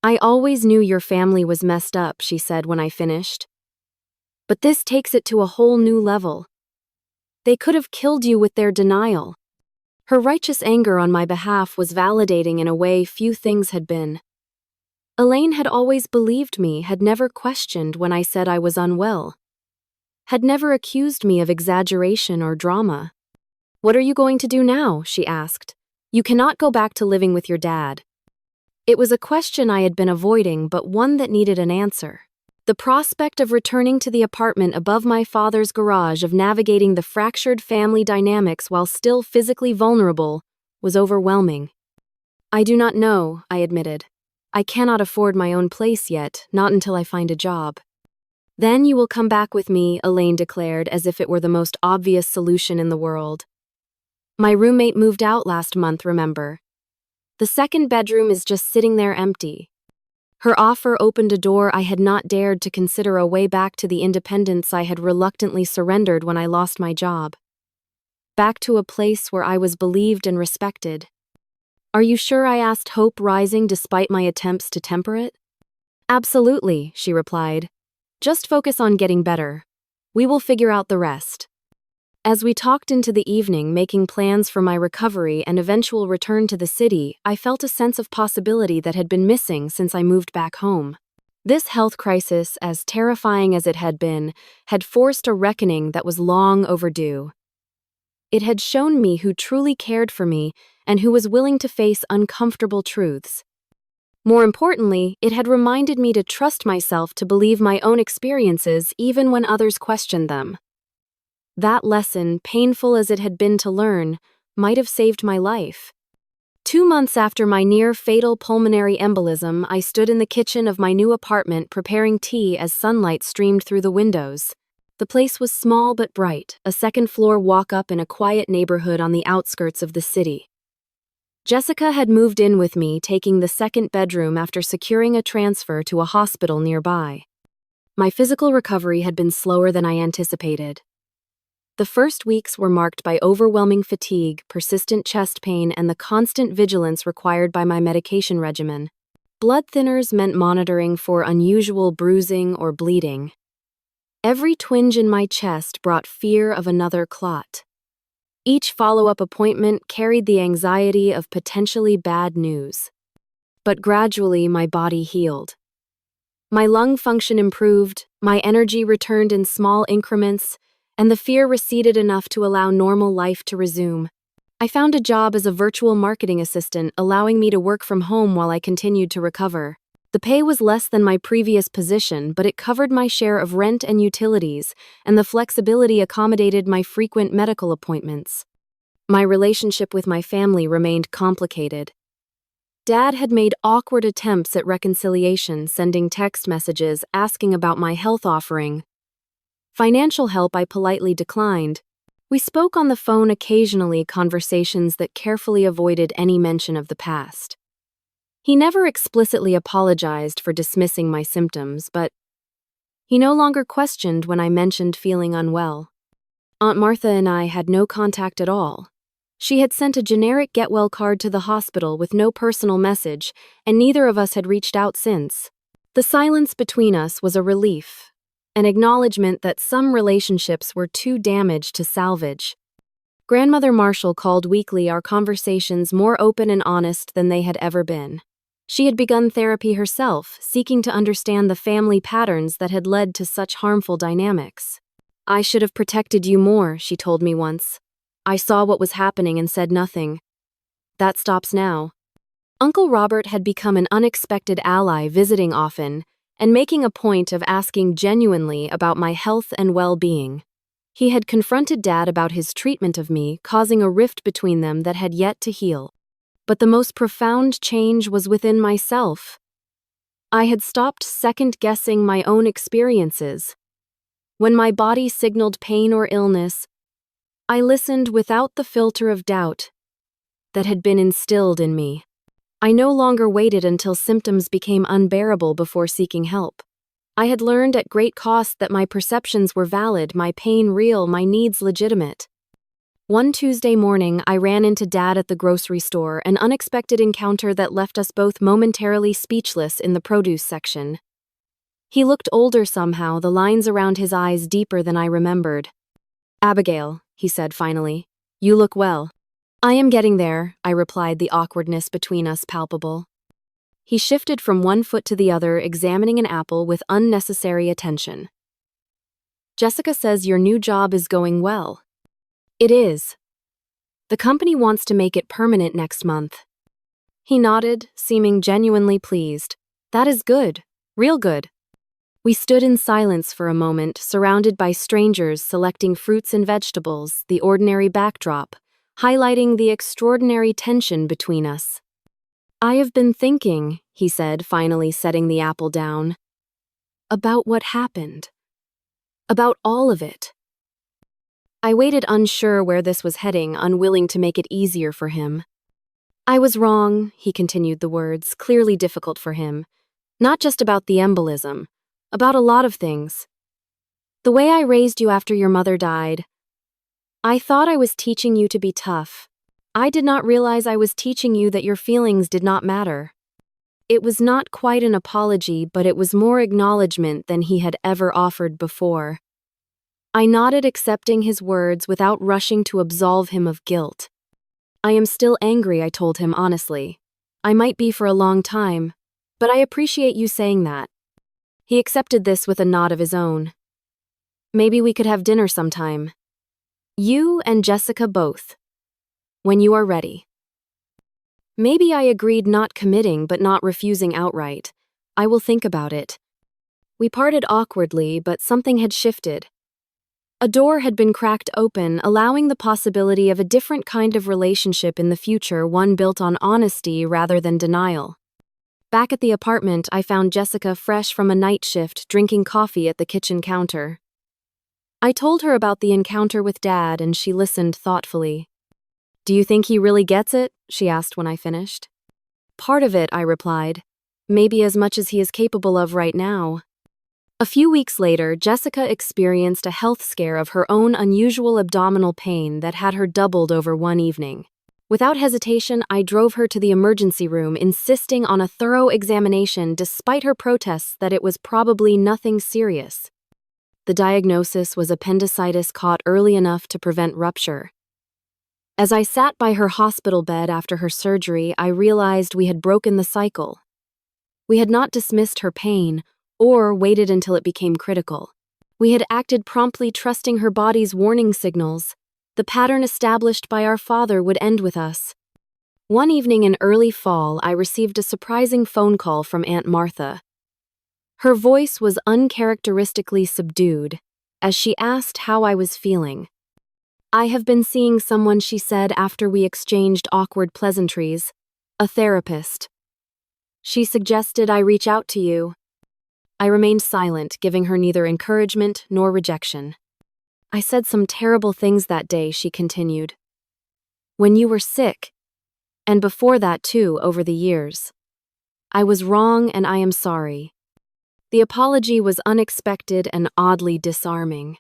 I always knew your family was messed up, she said when I finished. But this takes it to a whole new level. They could have killed you with their denial. Her righteous anger on my behalf was validating in a way few things had been. Elaine had always believed me, had never questioned when I said I was unwell. Had never accused me of exaggeration or drama. What are you going to do now? She asked. You cannot go back to living with your dad. It was a question I had been avoiding, but one that needed an answer. The prospect of returning to the apartment above my father's garage, of navigating the fractured family dynamics while still physically vulnerable, was overwhelming. I do not know, I admitted. I cannot afford my own place yet, not until I find a job. Then you will come back with me, Elaine declared, as if it were the most obvious solution in the world. My roommate moved out last month, remember? The second bedroom is just sitting there empty. Her offer opened a door I had not dared to consider, a way back to the independence I had reluctantly surrendered when I lost my job. Back to a place where I was believed and respected. "Are you sure?" I asked, hope rising despite my attempts to temper it. "Absolutely," she replied. "Just focus on getting better. We will figure out the rest." As we talked into the evening, making plans for my recovery and eventual return to the city, I felt a sense of possibility that had been missing since I moved back home. This health crisis, as terrifying as it had been, had forced a reckoning that was long overdue. It had shown me who truly cared for me and who was willing to face uncomfortable truths. More importantly, it had reminded me to trust myself, to believe my own experiences even when others questioned them. That lesson, painful as it had been to learn, might have saved my life. 2 months after my near-fatal pulmonary embolism, I stood in the kitchen of my new apartment preparing tea as sunlight streamed through the windows. The place was small but bright, a second-floor walk-up in a quiet neighborhood on the outskirts of the city. Jessica had moved in with me, taking the second bedroom after securing a transfer to a hospital nearby. My physical recovery had been slower than I anticipated. The first weeks were marked by overwhelming fatigue, persistent chest pain, and the constant vigilance required by my medication regimen. Blood thinners meant monitoring for unusual bruising or bleeding. Every twinge in my chest brought fear of another clot. Each follow-up appointment carried the anxiety of potentially bad news. But gradually, my body healed. My lung function improved, my energy returned in small increments, and the fear receded enough to allow normal life to resume. I found a job as a virtual marketing assistant, allowing me to work from home while I continued to recover. The pay was less than my previous position, but it covered my share of rent and utilities, and the flexibility accommodated my frequent medical appointments. My relationship with my family remained complicated. Dad had made awkward attempts at reconciliation, sending text messages asking about my health offering. Financial help I politely declined. We spoke on the phone occasionally, conversations that carefully avoided any mention of the past. He never explicitly apologized for dismissing my symptoms, but he no longer questioned when I mentioned feeling unwell. Aunt Martha and I had no contact at all. She had sent a generic get-well card to the hospital with no personal message, and neither of us had reached out since. The silence between us was a relief, an acknowledgement that some relationships were too damaged to salvage. Grandmother Marshall called weekly, our conversations more open and honest than they had ever been. She had begun therapy herself, seeking to understand the family patterns that had led to such harmful dynamics. "I should have protected you more," she told me once. "I saw what was happening and said nothing. That stops now." Uncle Robert had become an unexpected ally, visiting often, and making a point of asking genuinely about my health and well-being. He had confronted Dad about his treatment of me, causing a rift between them that had yet to heal. But the most profound change was within myself. I had stopped second-guessing my own experiences. When my body signaled pain or illness, I listened without the filter of doubt that had been instilled in me. I no longer waited until symptoms became unbearable before seeking help. I had learned at great cost that my perceptions were valid, my pain real, my needs legitimate. One Tuesday morning, I ran into Dad at the grocery store, an unexpected encounter that left us both momentarily speechless in the produce section. He looked older somehow, the lines around his eyes deeper than I remembered. "Abigail," he said finally, "you look well." "I am getting there," I replied, the awkwardness between us palpable. He shifted from one foot to the other, examining an apple with unnecessary attention. "Jessica says your new job is going well." "It is. The company wants to make it permanent next month." He nodded, seeming genuinely pleased. "That is good. Real good." We stood in silence for a moment, surrounded by strangers selecting fruits and vegetables, the ordinary backdrop, highlighting the extraordinary tension between us. "I have been thinking," he said, finally setting the apple down, "about what happened. About all of it." I waited, unsure where this was heading, unwilling to make it easier for him. "I was wrong," he continued, the words clearly difficult for him. Not just about the embolism, about a lot of things. The way I raised you after your mother died. I thought I was teaching you to be tough. I did not realize I was teaching you that your feelings did not matter. It was not quite an apology, but it was more acknowledgement than he had ever offered before. I nodded, accepting his words without rushing to absolve him of guilt. I am still angry, I told him honestly. I might be for a long time, but I appreciate you saying that. He accepted this with a nod of his own. Maybe we could have dinner sometime. You and Jessica both. When you are ready. Maybe I agreed, not committing but not refusing outright. I will think about it. We parted awkwardly, but something had shifted. A door had been cracked open, allowing the possibility of a different kind of relationship in the future, one built on honesty rather than denial. Back at the apartment, I found Jessica fresh from a night shift, drinking coffee at the kitchen counter. I told her about the encounter with Dad, and she listened thoughtfully. Do you think he really gets it? She asked when I finished. Part of it, I replied. Maybe as much as he is capable of right now. A few weeks later, Jessica experienced a health scare of her own, unusual abdominal pain that had her doubled over one evening. Without hesitation, I drove her to the emergency room, insisting on a thorough examination despite her protests that it was probably nothing serious. The diagnosis was appendicitis caught early enough to prevent rupture. As I sat by her hospital bed after her surgery, I realized we had broken the cycle. We had not dismissed her pain or waited until it became critical. We had acted promptly, trusting her body's warning signals. The pattern established by our father would end with us. One evening in early fall, I received a surprising phone call from Aunt Martha. Her voice was uncharacteristically subdued as she asked how I was feeling. I have been seeing someone, she said after we exchanged awkward pleasantries. A therapist. She suggested I reach out to you. I remained silent, giving her neither encouragement nor rejection. I said some terrible things that day, she continued. When you were sick, and before that too, over the years. I was wrong and I am sorry. The apology was unexpected and oddly disarming.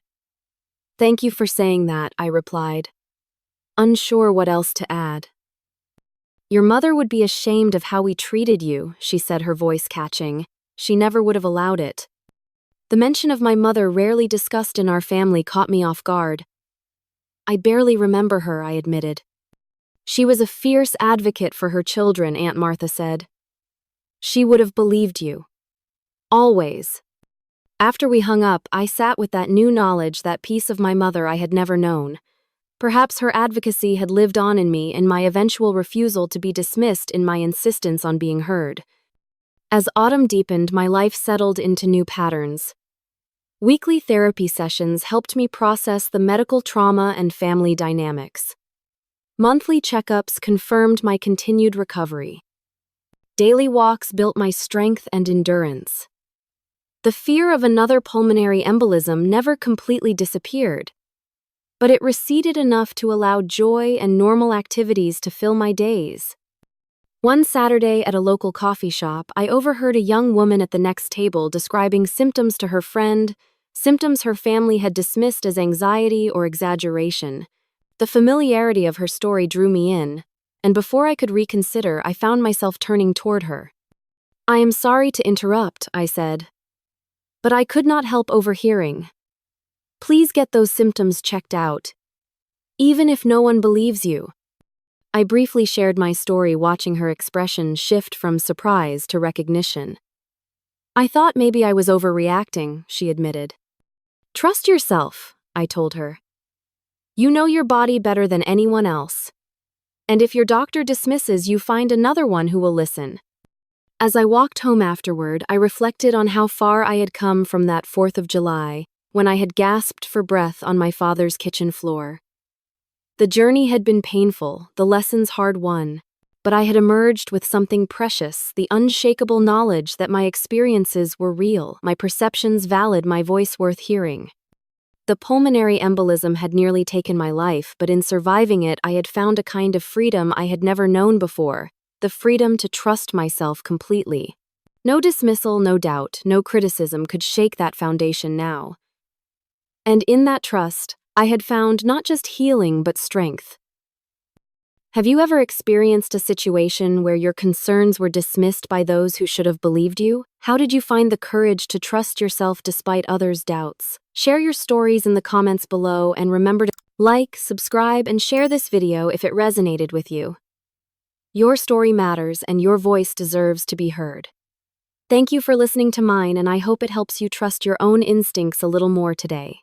Thank you for saying that, I replied, unsure what else to add. Your mother would be ashamed of how we treated you, she said, her voice catching. She never would have allowed it. The mention of my mother, rarely discussed in our family, caught me off guard. I barely remember her, I admitted. She was a fierce advocate for her children, Aunt Martha said. She would have believed you. Always. After we hung up, I sat with that new knowledge, that piece of my mother I had never known. Perhaps her advocacy had lived on in me, in my eventual refusal to be dismissed, in my insistence on being heard. As autumn deepened, my life settled into new patterns. Weekly therapy sessions helped me process the medical trauma and family dynamics. Monthly checkups confirmed my continued recovery. Daily walks built my strength and endurance. The fear of another pulmonary embolism never completely disappeared, but it receded enough to allow joy and normal activities to fill my days. One Saturday at a local coffee shop, I overheard a young woman at the next table describing symptoms to her friend, symptoms her family had dismissed as anxiety or exaggeration. The familiarity of her story drew me in, and before I could reconsider, I found myself turning toward her. I am sorry to interrupt, I said, but I could not help overhearing. Please get those symptoms checked out, even if no one believes you. I briefly shared my story, watching her expression shift from surprise to recognition. I thought maybe I was overreacting, she admitted. Trust yourself, I told her. You know your body better than anyone else. And if your doctor dismisses you, find another one who will listen. As I walked home afterward, I reflected on how far I had come from that 4th of July, when I had gasped for breath on my father's kitchen floor. The journey had been painful, the lessons hard-won, but I had emerged with something precious, the unshakable knowledge that my experiences were real, my perceptions valid, my voice worth hearing. The pulmonary embolism had nearly taken my life, but in surviving it, I had found a kind of freedom I had never known before, the freedom to trust myself completely. No dismissal, no doubt, no criticism could shake that foundation now. And in that trust, I had found not just healing but strength. Have you ever experienced a situation where your concerns were dismissed by those who should have believed you? How did you find the courage to trust yourself despite others' doubts? Share your stories in the comments below and remember to like, subscribe, and share this video if it resonated with you. Your story matters and your voice deserves to be heard. Thank you for listening to mine, and I hope it helps you trust your own instincts a little more today.